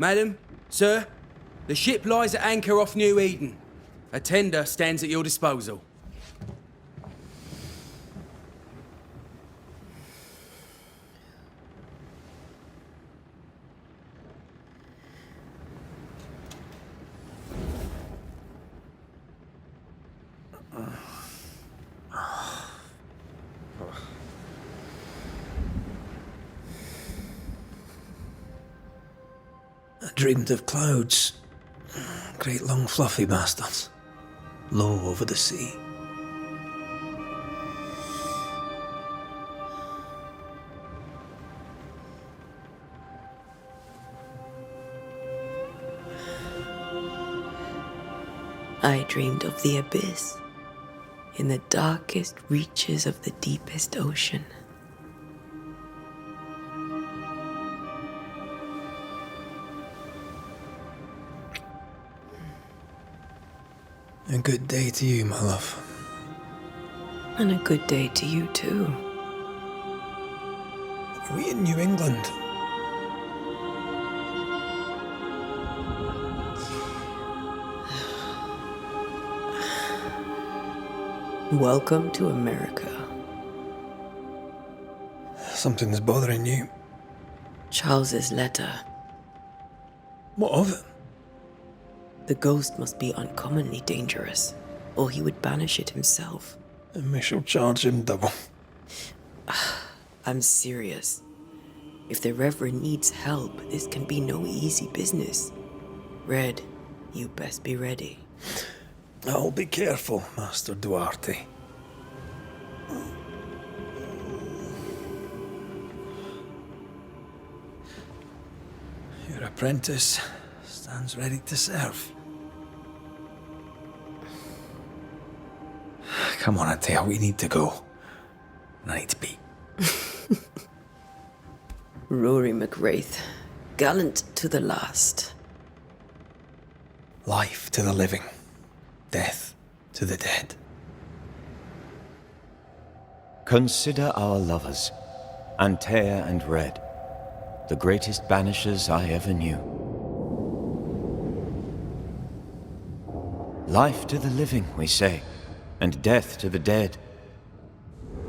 Madam, sir, the ship lies at anchor off New Eden. A tender stands at your disposal. I dreamed of clouds. Great long fluffy bastards. Low over the sea. I dreamed of the abyss, in the darkest reaches of the deepest ocean. A good day to you, my love. And a good day to you too. Are we in New England? Welcome to America. Something's bothering you. Charles's letter. What of it? The ghost must be uncommonly dangerous, or he would banish it himself. And we shall charge him double. I'm serious. If the Reverend needs help, this can be no easy business. Red, you best be ready. I'll be careful, Master Duarte. Your apprentice stands ready to serve. Come on, Atea, we need to go. I need to be. Rory McWraith, gallant to the last. Life to the living, death to the dead. Consider our lovers, Antea and Red, the greatest banishers I ever knew. Life to the living, we say, and death to the dead.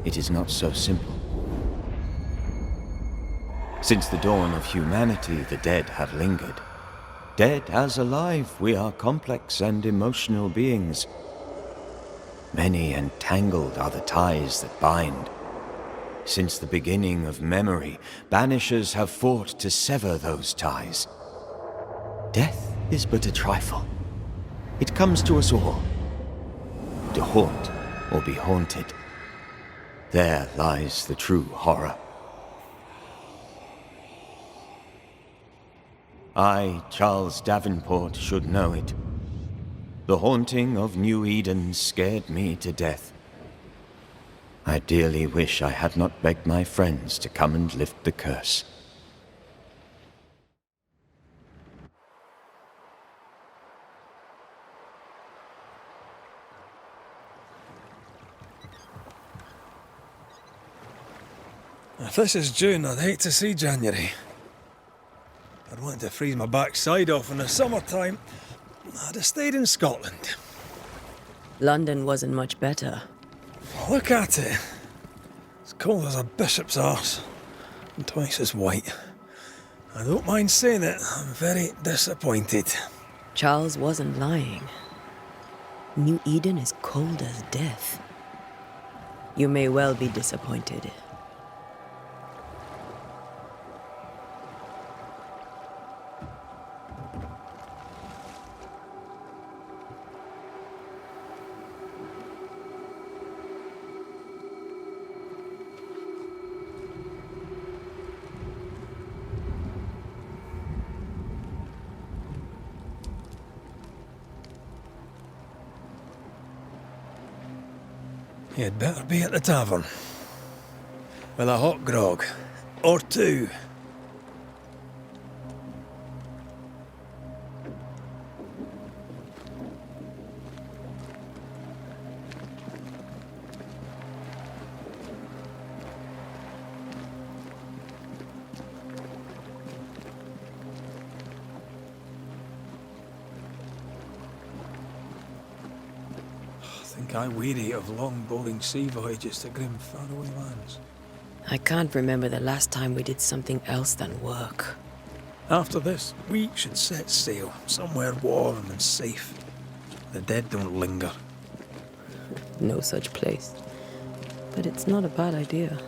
It is not so simple. Since the dawn of humanity, the dead have lingered. Dead as alive, we are complex and emotional beings. Many and tangled are the ties that bind. Since the beginning of memory, banishers have fought to sever those ties. Death is but a trifle. It comes to us all. To haunt or be haunted. There lies the true horror. I, Charles Davenport, should know it. The haunting of New Eden scared me to death. I dearly wish I had not begged my friends to come and lift the curse. If this is June, I'd hate to see January. I'd want to freeze my backside off in the summertime. I'd have stayed in Scotland. London wasn't much better. Look at it. It's cold as a bishop's arse, and twice as white. I don't mind saying it, I'm very disappointed. Charles wasn't lying. New Eden is cold as death. You may well be disappointed. You'd better be at the tavern. With a hot grog. Or two. think I weary of long, boring sea voyages to grim, faraway lands. I can't remember the last time we did something else than work. After this, we should set sail somewhere warm and safe. The dead don't linger. No such place. But it's not a bad idea.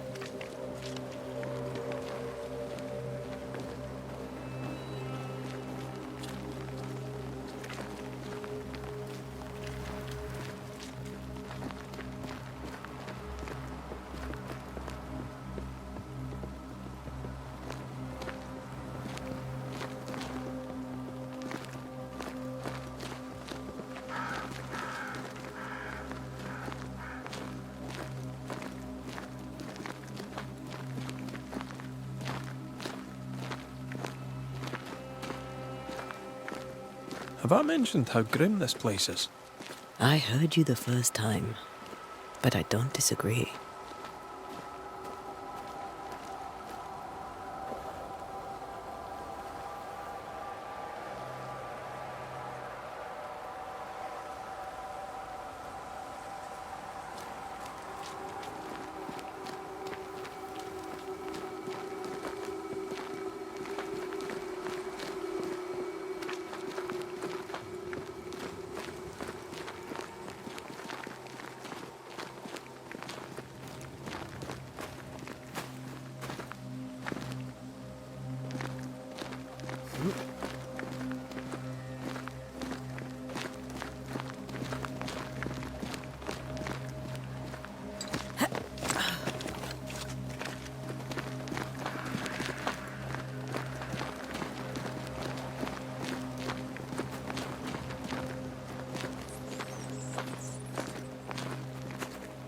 Have I mentioned how grim this place is? I heard you the first time, but I don't disagree.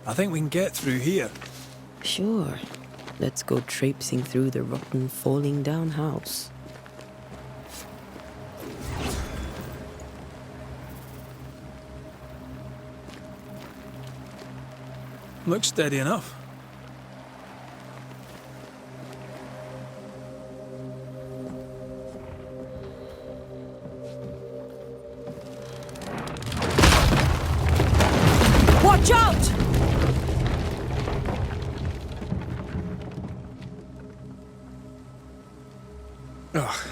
I think we can get through here. Sure. Let's go traipsing through the rotten, falling down house. Looks steady enough. Watch out! Ugh.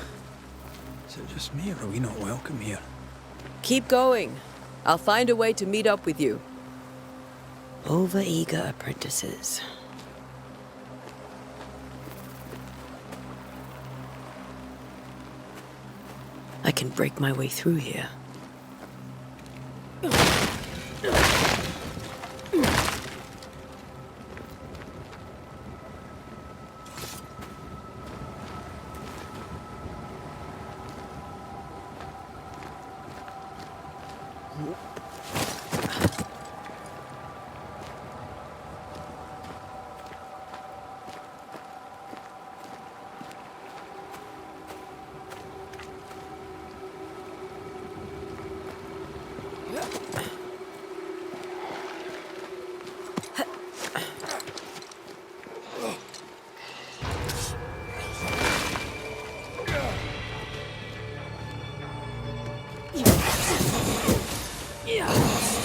Is it just me, or are we not welcome here? Keep going. I'll find a way to meet up with you. Overeager apprentices. I can break my way through here.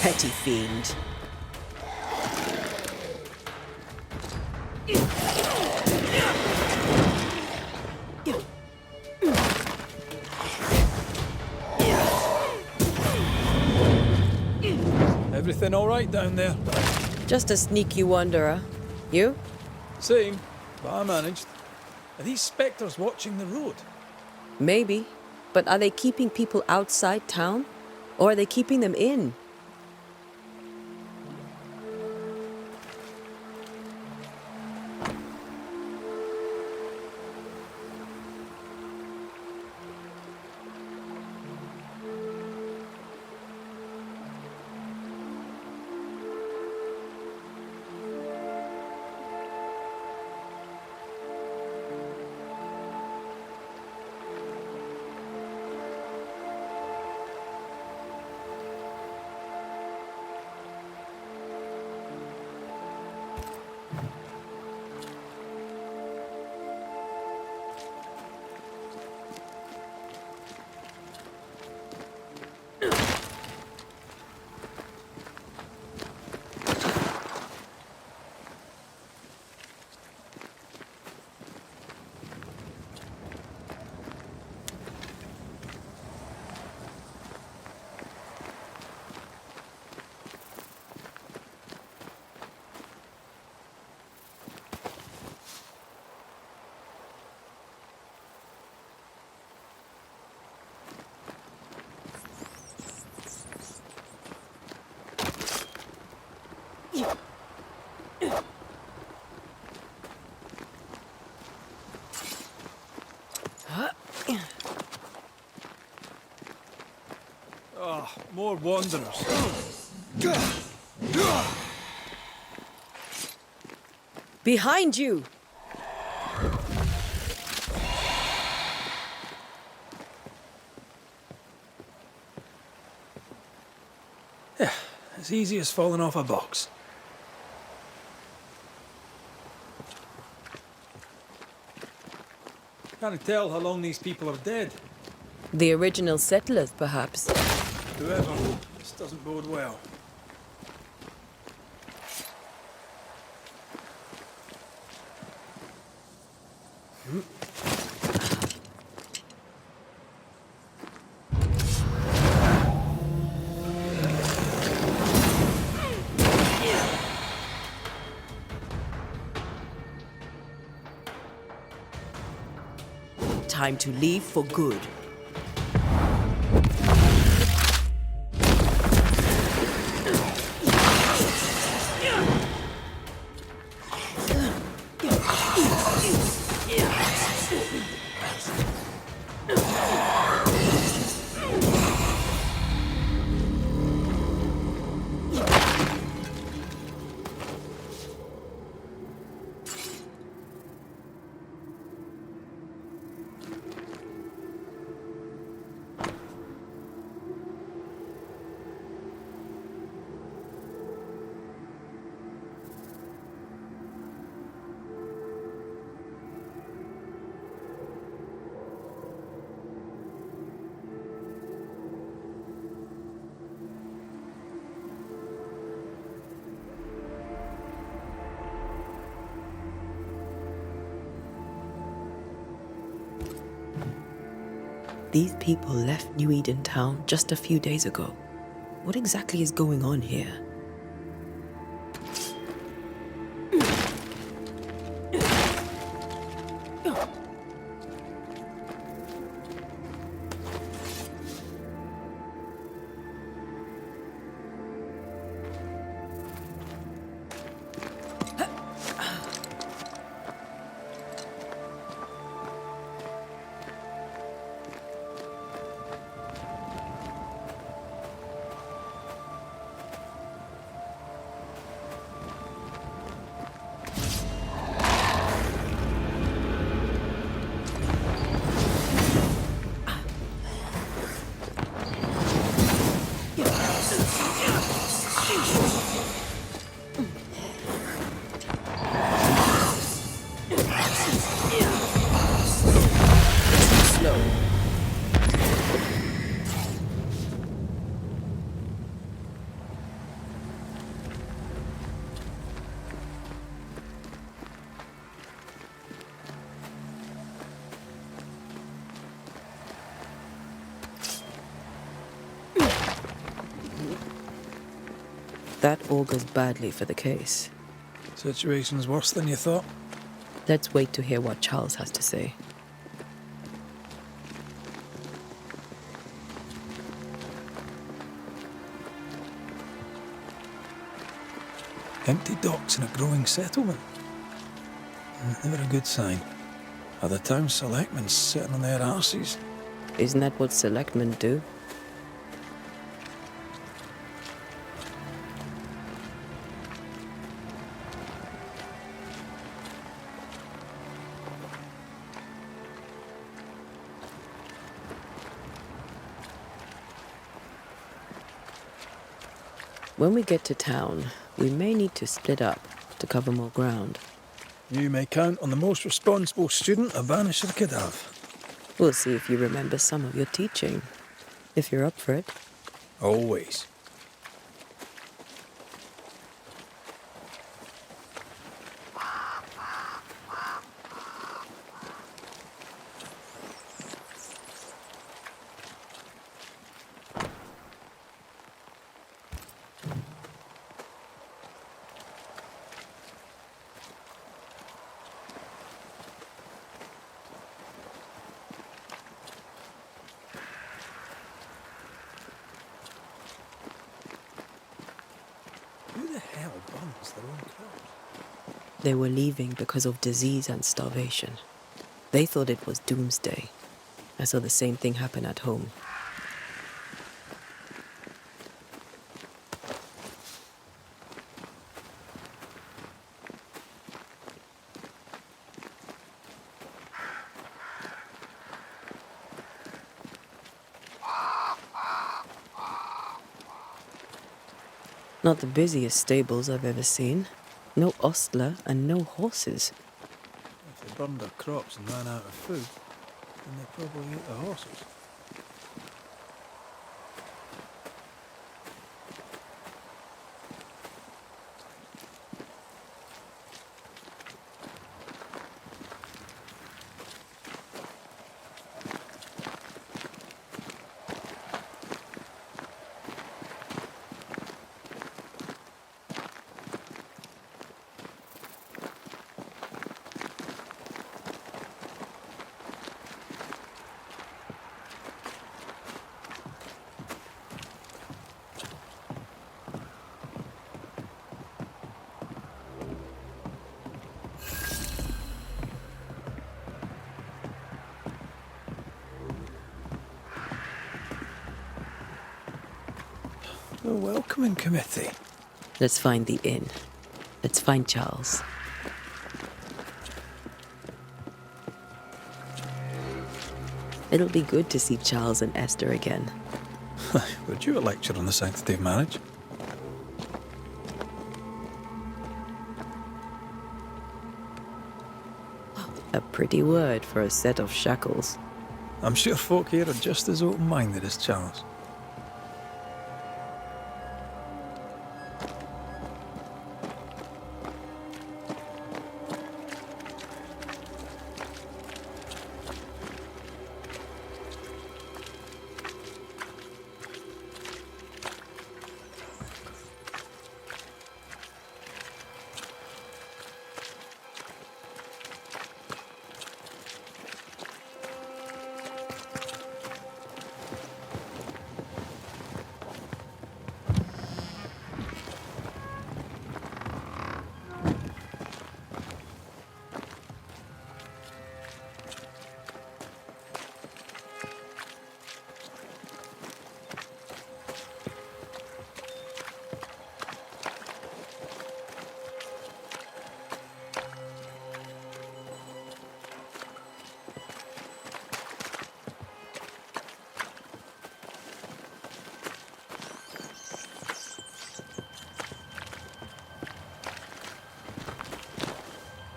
Petty fiend. Everything all right down there? Just a sneaky wanderer. You? Same, but I managed. Are these spectres watching the road? Maybe. But are they keeping people outside town? Or are they keeping them in? Ah, more wanderers. Behind you! Yeah, as easy as falling off a box. Can't tell how long these people are dead. The original settlers, perhaps. Whoever, this doesn't bode well. Time to leave for good. These people left New Eden Town just a few days ago. What exactly is going on here? That augurs badly for the case. Situation's worse than you thought. Let's wait to hear what Charles has to say. Empty docks in a growing settlement. Never a good sign. Are the town selectmen sitting on their arses? Isn't that what selectmen do? When we get to town, we may need to split up to cover more ground. You may count on the most responsible student a Banisher could have. We'll see if you remember some of your teaching, if you're up for it. Always. Who the hell burns their own crops? They were leaving because of disease and starvation. They thought it was doomsday. I saw the same thing happen at home. Not the busiest stables I've ever seen. No ostler and no horses. If they burned their crops and ran out of food, then they probably ate the horses. A welcoming committee. Let's find the inn. Let's find Charles. It'll be good to see Charles and Esther again. Would you a lecture on the sanctity of marriage? A pretty word for a set of shackles. I'm sure folk here are just as open-minded as Charles.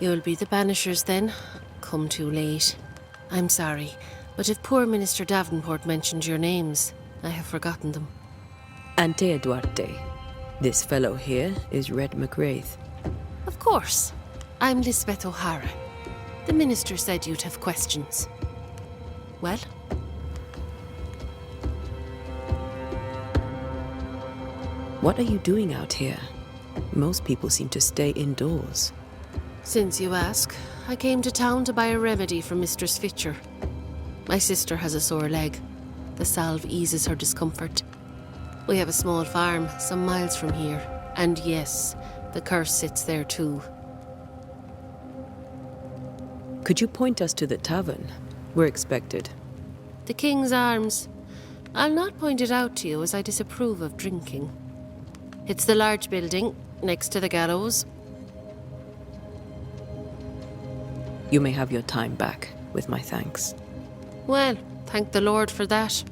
You'll be the Banishers then? Come too late. I'm sorry, but if poor Minister Davenport mentioned your names, I have forgotten them. Ante Duarte. This fellow here is Red McWraith. Of course. I'm Lisbeth O'Hara. The Minister said you'd have questions. Well? What are you doing out here? Most people seem to stay indoors. Since you ask, I came to town to buy a remedy for Mistress Fitcher. My sister has a sore leg. The salve eases her discomfort. We have a small farm some miles from here. And yes, the curse sits there too. Could you point us to the tavern? We're expected. The King's Arms. I'll not point it out to you as I disapprove of drinking. It's the large building next to the gallows. You may have your time back, with my thanks. Well, thank the Lord for that.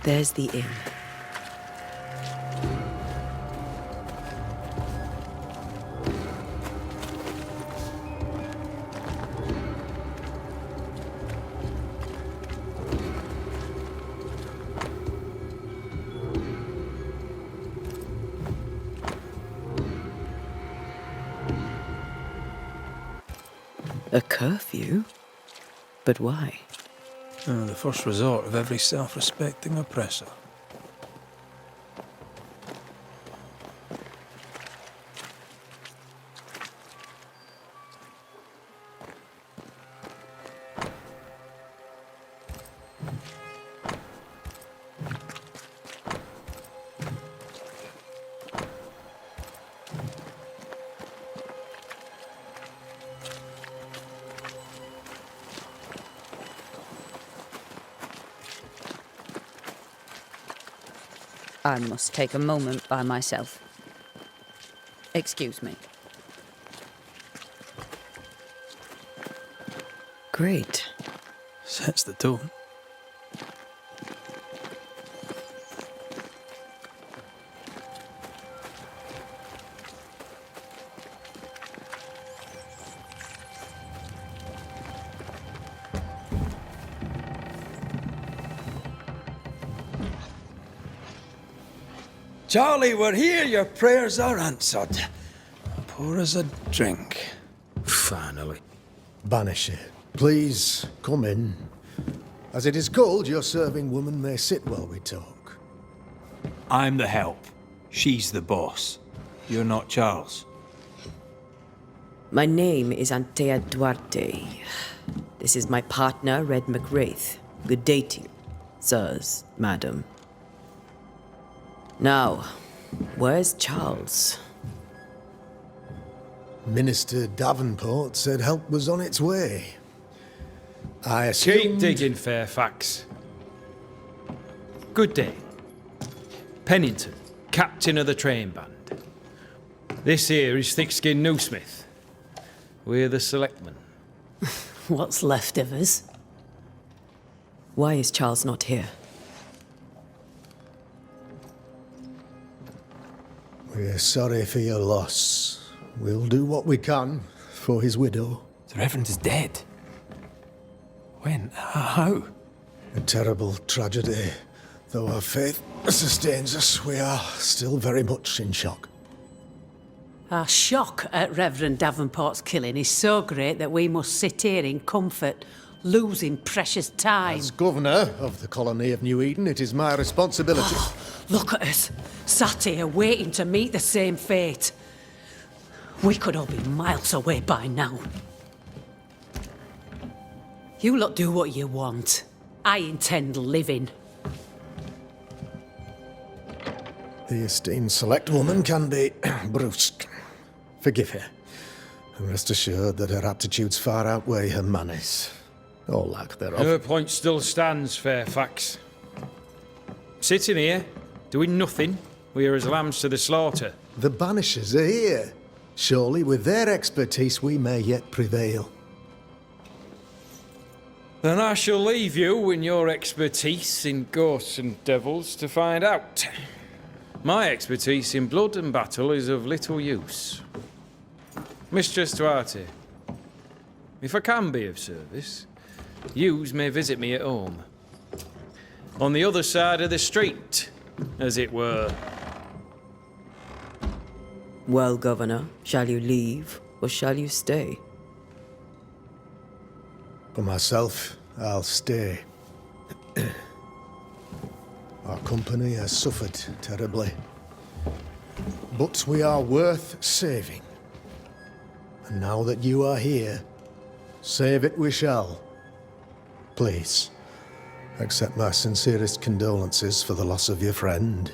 There's the inn. A curfew? But why? The first resort of every self-respecting oppressor. I must take a moment by myself. Excuse me. Great. Sets the tone. Charlie, we're here. Your prayers are answered. Pour us a drink. Finally. Banisher, please come in. As it is cold, your serving woman may sit while we talk. I'm the help. She's the boss. You're not Charles. My name is Antea Duarte. This is my partner, Red McWraith. Good day to you, sirs, madam. Now, where's Charles? Minister Davenport said help was on its way. I Keep assumed... digging, Fairfax. Good day. Pennington, captain of the train band. This here is Thickskin Newsmith. We're the selectmen. What's left of us? Why is Charles not here? We're sorry for your loss. We'll do what we can for his widow. The Reverend is dead. When? How? A terrible tragedy. Though our faith sustains us, we are still very much in shock. Our shock at Reverend Davenport's killing is so great that we must sit here in comfort, losing precious time. As governor of the colony of New Eden, it is my responsibility. Look at us, sat here waiting to meet the same fate. We could all be miles away by now. You lot do what you want. I intend living. The esteemed select woman can be brusque. Forgive her. And rest assured that her aptitudes far outweigh her manners. Or lack thereof. Her point still stands, Fairfax. Sitting here, doing nothing, we are as lambs to the slaughter. The Banishers are here. Surely with their expertise we may yet prevail. Then I shall leave you and your expertise in ghosts and devils to find out. My expertise in blood and battle is of little use. Mistress Duarte, if I can be of service, yous may visit me at home. On the other side of the street, as it were. Well, Governor, shall you leave or shall you stay? For myself, I'll stay. Our company has suffered terribly. But we are worth saving. And now that you are here, save it we shall. Please, accept my sincerest condolences for the loss of your friend.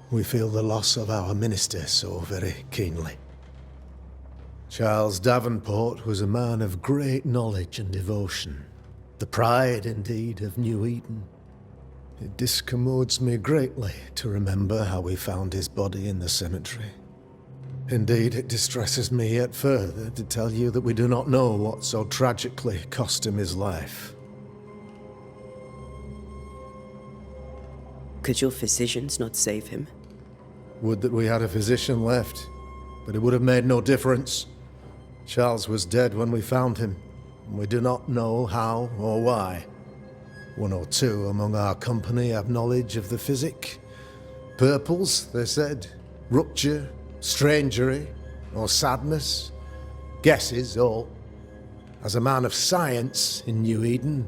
We feel the loss of our minister so very keenly. Charles Davenport was a man of great knowledge and devotion. The pride, indeed, of New Eden. It discommodes me greatly to remember how we found his body in the cemetery. Indeed, it distresses me yet further to tell you that we do not know what so tragically cost him his life. Could your physicians not save him? Would that we had a physician left, but it would have made no difference. Charles was dead when we found him, and we do not know how or why. One or two among our company have knowledge of the physic. Purples, they said, rupture, strangery, or sadness. Guesses all. As a man of science in New Eden,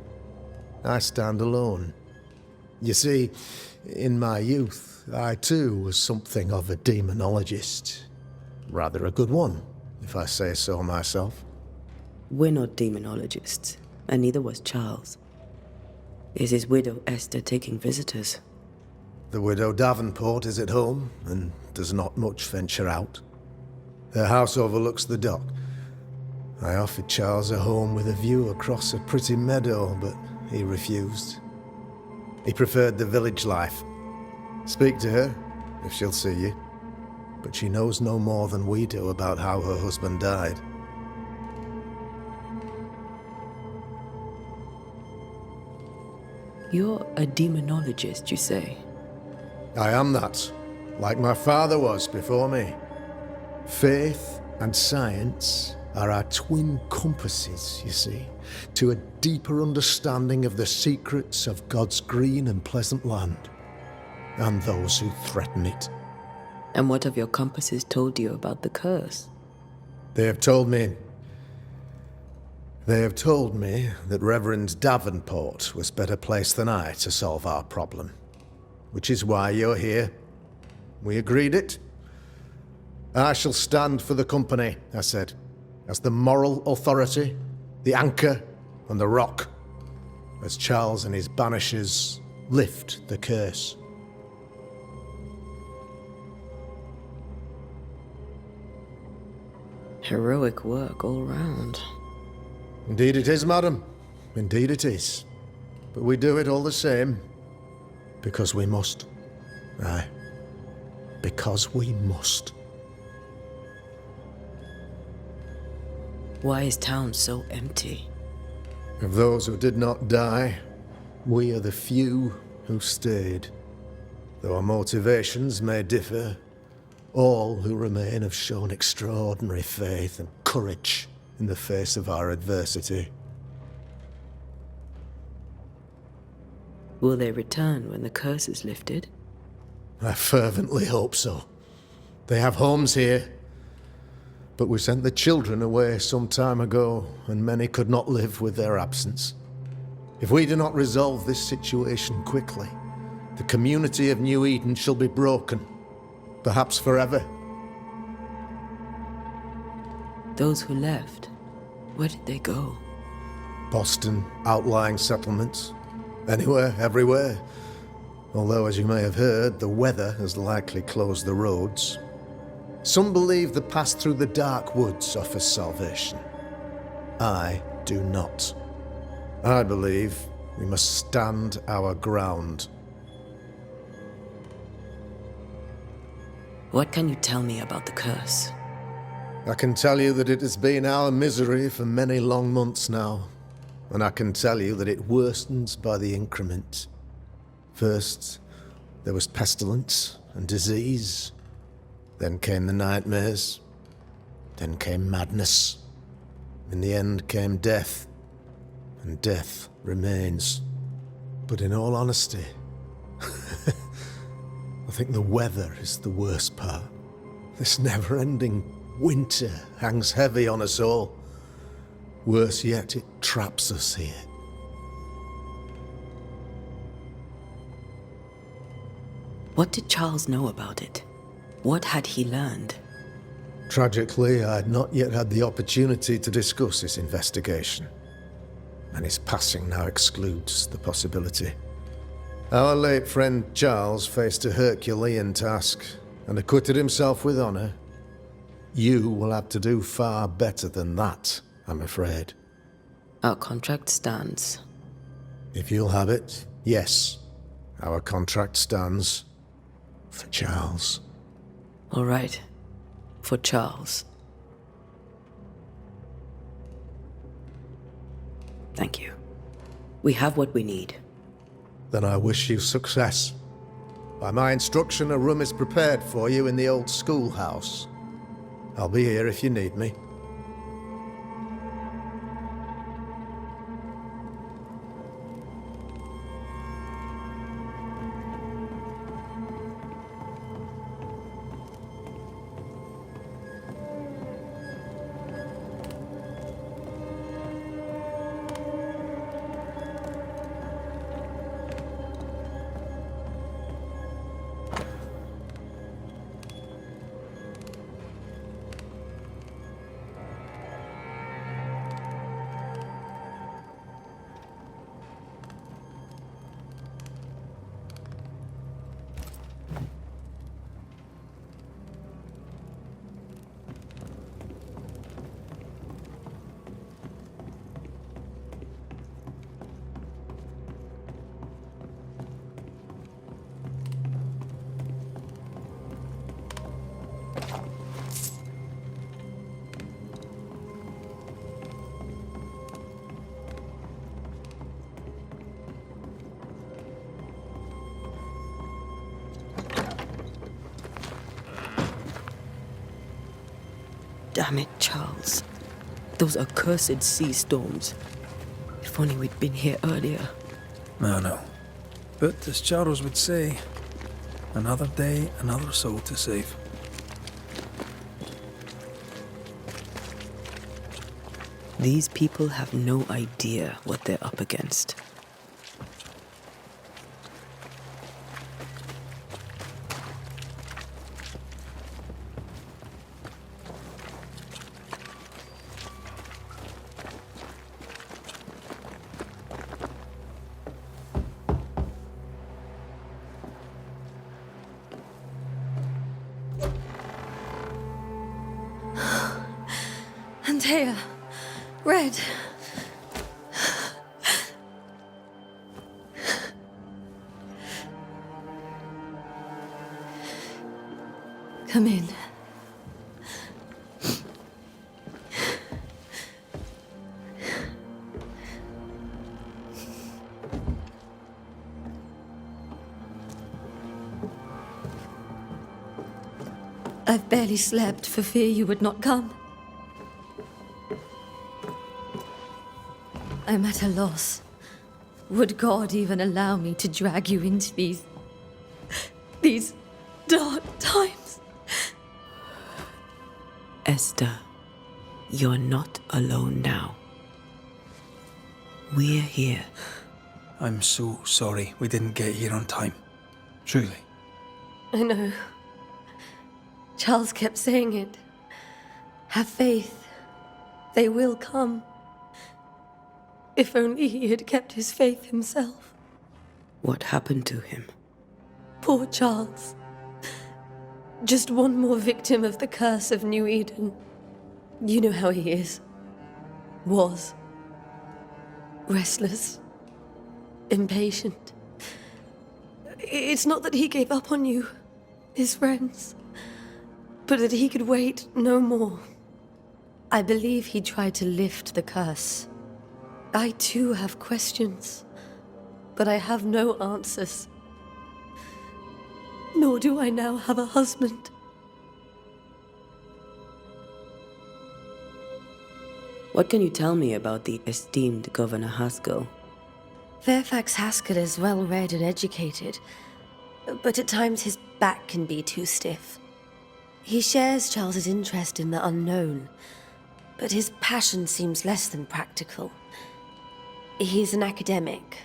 I stand alone. You see, in my youth, I too was something of a demonologist. Rather a good one, if I say so myself. We're not demonologists, and neither was Charles. Is his widow Esther taking visitors? The widow Davenport is at home, and does not much venture out. Her house overlooks the dock. I offered Charles a home with a view across a pretty meadow, but he refused. He preferred the village life. Speak to her, if she'll see you. But she knows no more than we do about how her husband died. You're a demonologist, you say? I am that, like my father was before me. Faith and science are our twin compasses, you see, to a deeper understanding of the secrets of God's green and pleasant land, and those who threaten it. And what have your compasses told you about the curse? They have told me that Reverend Davenport was better placed than I to solve our problem. Which is why you're here. We agreed it. I shall stand for the company, I said, as the moral authority, the anchor, and the rock, as Charles and his Banishers lift the curse. Heroic work all round. Indeed it is, madam. Indeed it is. But we do it all the same. Because we must. Aye. Because we must. Why is town so empty? Of those who did not die, we are the few who stayed. Though our motivations may differ, all who remain have shown extraordinary faith and courage in the face of our adversity. Will they return when the curse is lifted? I fervently hope so. They have homes here. But we sent the children away some time ago, and many could not live with their absence. If we do not resolve this situation quickly, the community of New Eden shall be broken, perhaps forever. Those who left, where did they go? Boston, outlying settlements. Anywhere, everywhere. Although, as you may have heard, the weather has likely closed the roads. Some believe the path through the dark woods offers salvation. I do not. I believe we must stand our ground. What can you tell me about the curse? I can tell you that it has been our misery for many long months now. And I can tell you that it worsens by the increment. First, there was pestilence and disease. Then came the nightmares. Then came madness. In the end came death. And death remains. But in all honesty, I think the weather is the worst part. This never-ending winter hangs heavy on us all. Worse yet, it traps us here. What did Charles know about it? What had he learned? Tragically, I had not yet had the opportunity to discuss this investigation, and his passing now excludes the possibility. Our late friend Charles faced a Herculean task and acquitted himself with honor. You will have to do far better than that, I'm afraid. Our contract stands. If you'll have it, yes, our contract stands for Charles. All right. For Charles. Thank you. We have what we need. Then I wish you success. By my instruction, a room is prepared for you in the old schoolhouse. I'll be here if you need me. Damn it, Charles. Those accursed sea storms. If only we'd been here earlier. No. But as Charles would say, another day, another soul to save. These people have no idea what they're up against. Antea, Red. Come in. I've barely slept for fear you would not come. I'm at a loss. Would God even allow me to drag you into these dark times? Esther, you're not alone now. We're here. I'm so sorry we didn't get here on time. Truly. I know. Charles kept saying it. Have faith. They will come. If only he had kept his faith himself. What happened to him? Poor Charles. Just one more victim of the curse of New Eden. You know how he is. Was. Restless. Impatient. It's not that he gave up on you, his friends, but that he could wait no more. I believe he tried to lift the curse. I too have questions, but I have no answers. Nor do I now have a husband. What can you tell me about the esteemed Governor Haskell? Fairfax Haskell is well read and educated, but at times his back can be too stiff. He shares Charles's interest in the unknown, but his passion seems less than practical. He's an academic.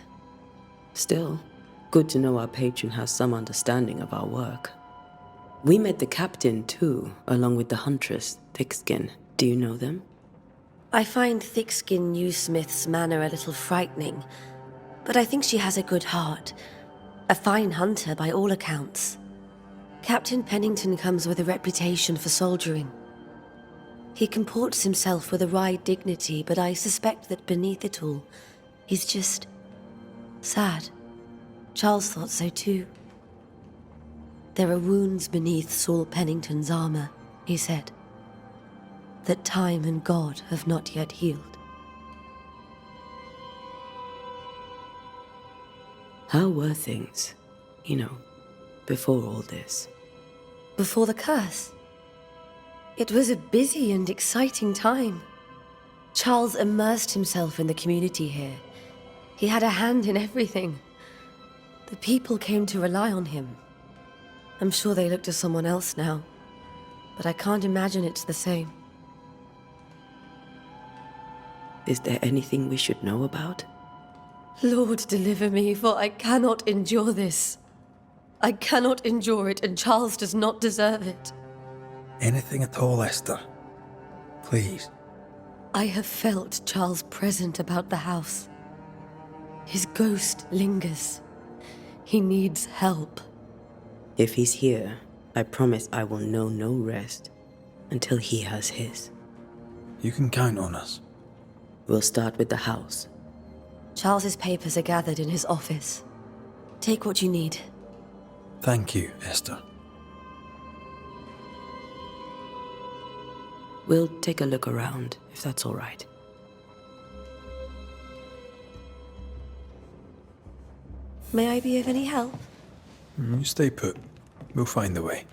Still, good to know our patron has some understanding of our work. We met the captain, too, along with the huntress, Thickskin. Do you know them? I find Thickskin Newsmith's manner a little frightening, but I think she has a good heart. A fine hunter by all accounts. Captain Pennington comes with a reputation for soldiering. He comports himself with a wry dignity, but I suspect that beneath it all, he's just sad. Charles thought so too. There are wounds beneath Saul Pennington's armor, he said, that time and God have not yet healed. How were things, before all this? Before the curse? It was a busy and exciting time. Charles immersed himself in the community here. He had a hand in everything. The people came to rely on him. I'm sure they look to someone else now, but I can't imagine it's the same. Is there anything we should know about? Lord, deliver me, for I cannot endure this. I cannot endure it, and Charles does not deserve it. Anything at all, Esther. Please. I have felt Charles present about the house. His ghost lingers. He needs help. If he's here, I promise I will know no rest until he has his. You can count on us. We'll start with the house. Charles's papers are gathered in his office. Take what you need. Thank you, Esther. We'll take a look around, if that's all right. May I be of any help? You stay put. We'll find the way.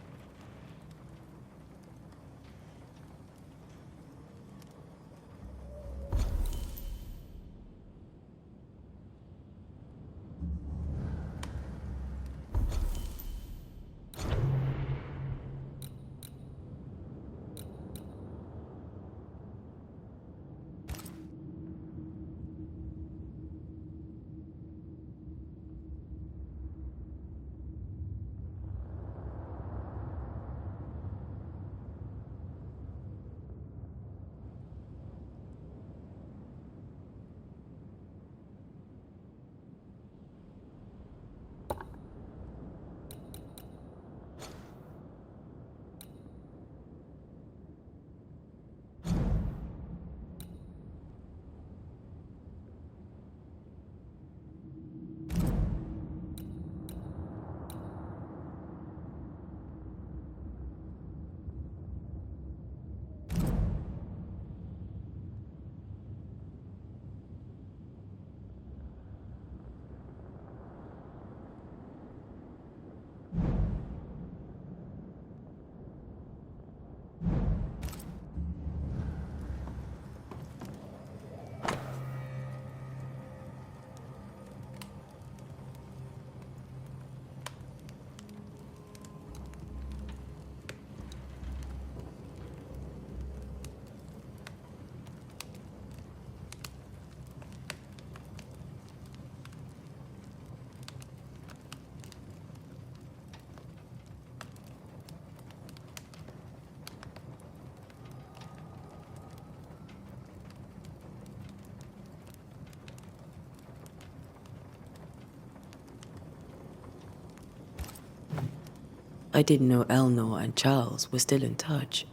I didn't know Eleanor and Charles were still in touch.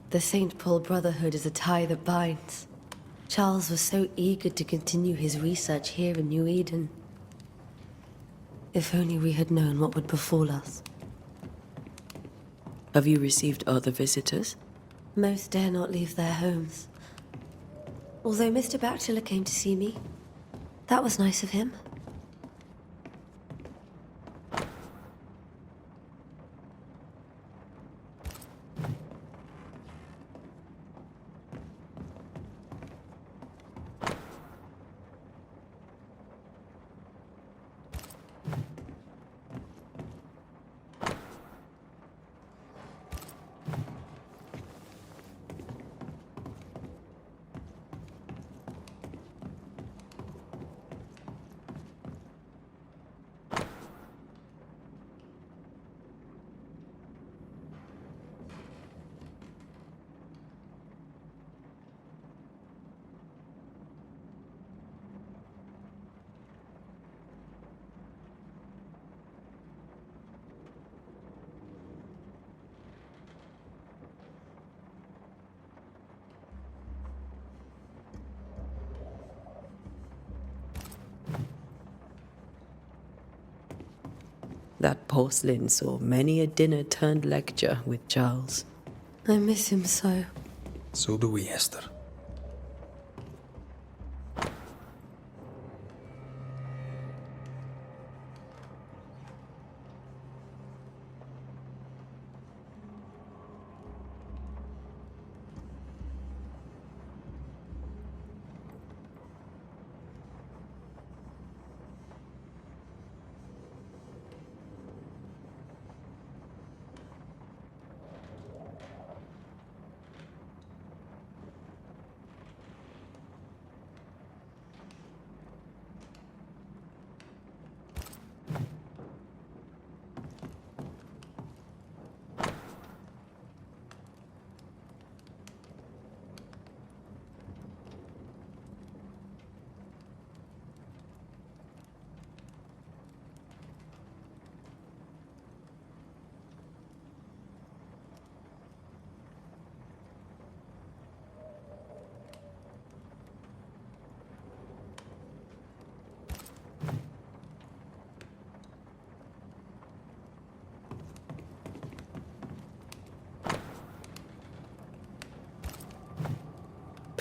The St. Paul Brotherhood is a tie that binds. Charles was so eager to continue his research here in New Eden. If only we had known what would befall us. Have you received other visitors? Most dare not leave their homes. Although Mr. Bachelor came to see me. That was nice of him. That porcelain saw many a dinner-turned-lecture with Charles. I miss him so. So do we, Esther.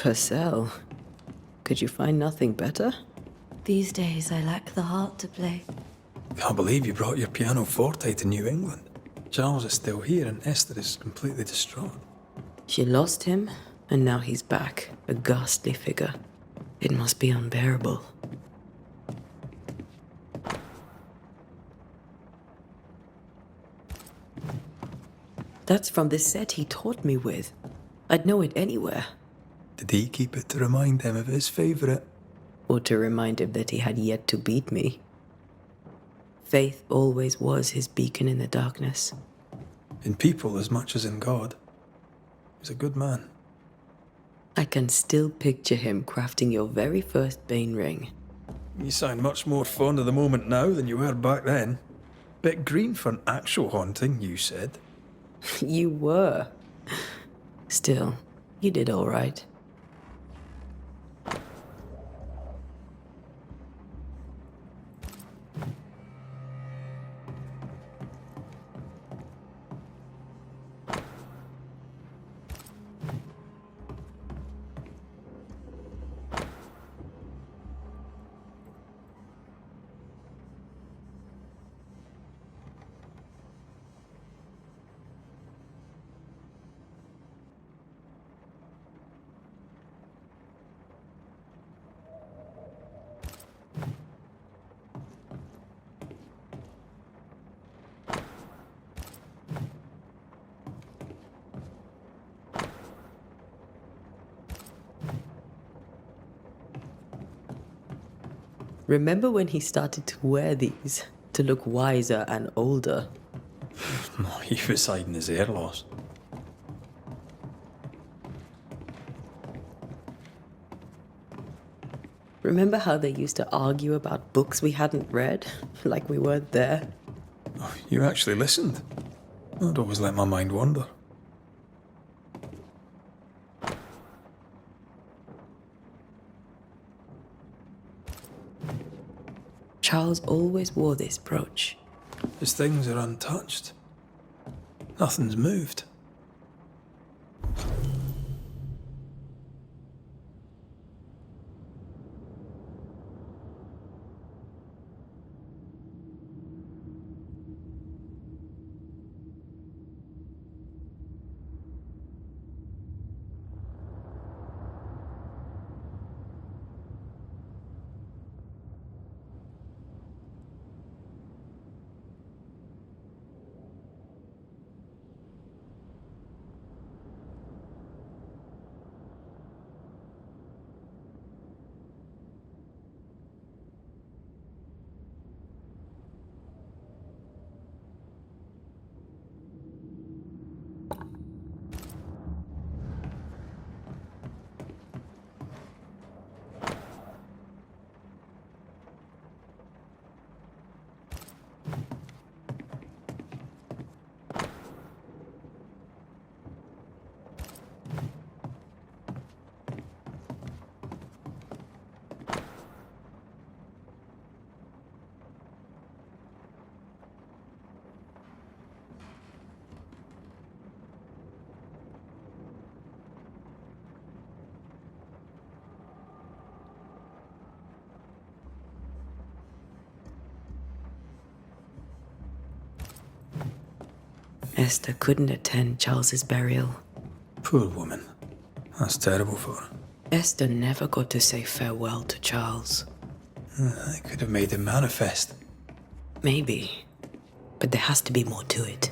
Purcell. Could you find nothing better? These days I lack the heart to play. Can't believe you brought your pianoforte to New England. Charles is still here and Esther is completely distraught. She lost him, and now he's back, a ghastly figure. It must be unbearable. That's from the set he taught me with. I'd know it anywhere. Did he keep it to remind him of his favourite? Or to remind him that he had yet to beat me. Faith always was his beacon in the darkness. In people as much as in God. He's a good man. I can still picture him crafting your very first Bane ring. You sound much more fond of the moment now than you were back then. Bit green for an actual haunting, you said. You were. Still, you did all right. Remember when he started to wear these to look wiser and older? He was hiding his hair loss. Remember how they used to argue about books we hadn't read? Like we weren't there? Oh, you actually listened? I'd always let my mind wander. Charles always wore this brooch. His things are untouched. Nothing's moved. Esther couldn't attend Charles's burial. Poor woman. That's terrible for her. Esther never got to say farewell to Charles. I could have made him manifest. Maybe, but there has to be more to it.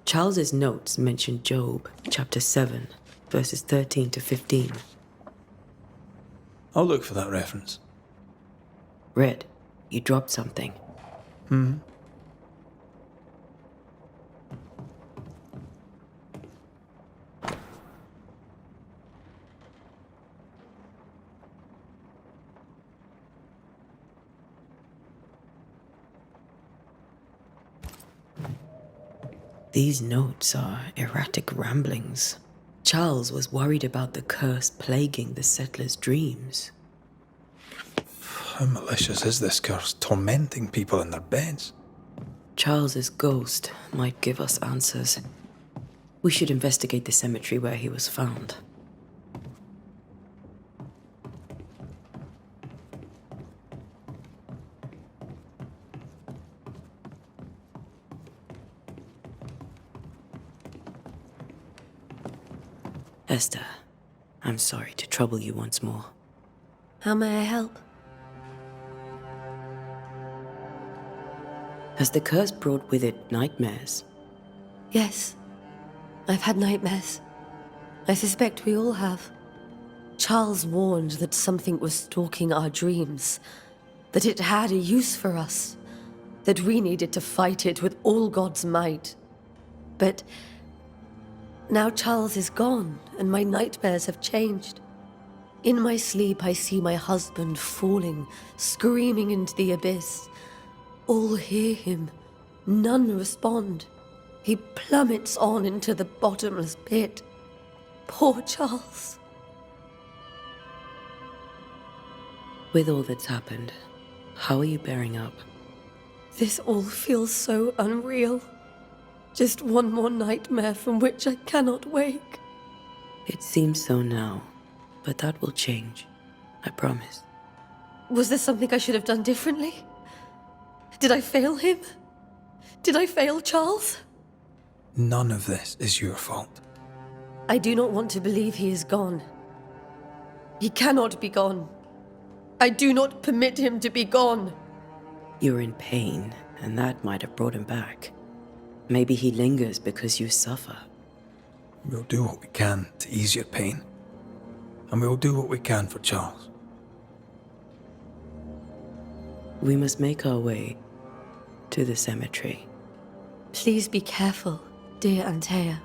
Charles's notes mention Job, chapter 7, verses 13 to 15. I'll look for that reference. Red, you dropped something. These notes are erratic ramblings. Charles was worried about the curse plaguing the settlers' dreams. How malicious is this curse, tormenting people in their beds? Charles's ghost might give us answers. We should investigate the cemetery where he was found. Esther, I'm sorry to trouble you once more. How may I help? Has the curse brought with it nightmares? Yes. I've had nightmares. I suspect we all have. Charles warned that something was stalking our dreams, that it had a use for us, that we needed to fight it with all God's might. But now Charles is gone, and my nightmares have changed. In my sleep, I see my husband falling, screaming into the abyss. All hear him. None respond. He plummets on into the bottomless pit. Poor Charles. With all that's happened, how are you bearing up? This all feels so unreal. Just one more nightmare from which I cannot wake. It seems so now, but that will change. I promise. Was there something I should have done differently? Did I fail him? Did I fail Charles? None of this is your fault. I do not want to believe he is gone. He cannot be gone. I do not permit him to be gone. You're in pain, and that might have brought him back. Maybe he lingers because you suffer. We'll do what we can to ease your pain. And we'll do what we can for Charles. We must make our way to the cemetery. Please be careful, dear Antea.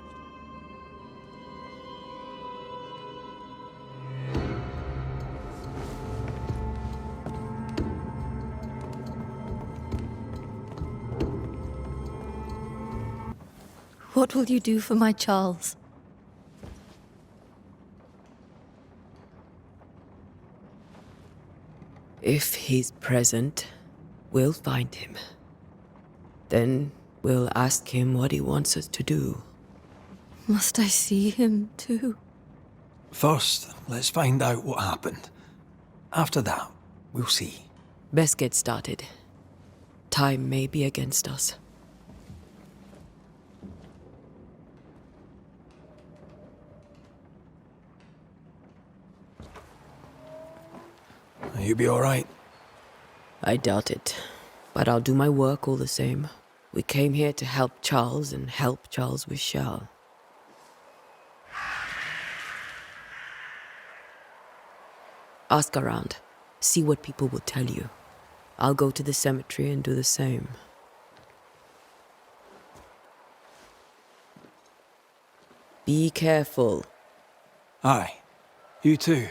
What will you do for my Charles? If he's present, we'll find him. Then we'll ask him what he wants us to do. Must I see him too? First, let's find out what happened. After that, we'll see. Best get started. Time may be against us. You be all right? I doubt it, but I'll do my work all the same. We came here to help Charles, and help Charles we shall. Ask around. See what people will tell you. I'll go to the cemetery and do the same. Be careful. Aye. You too.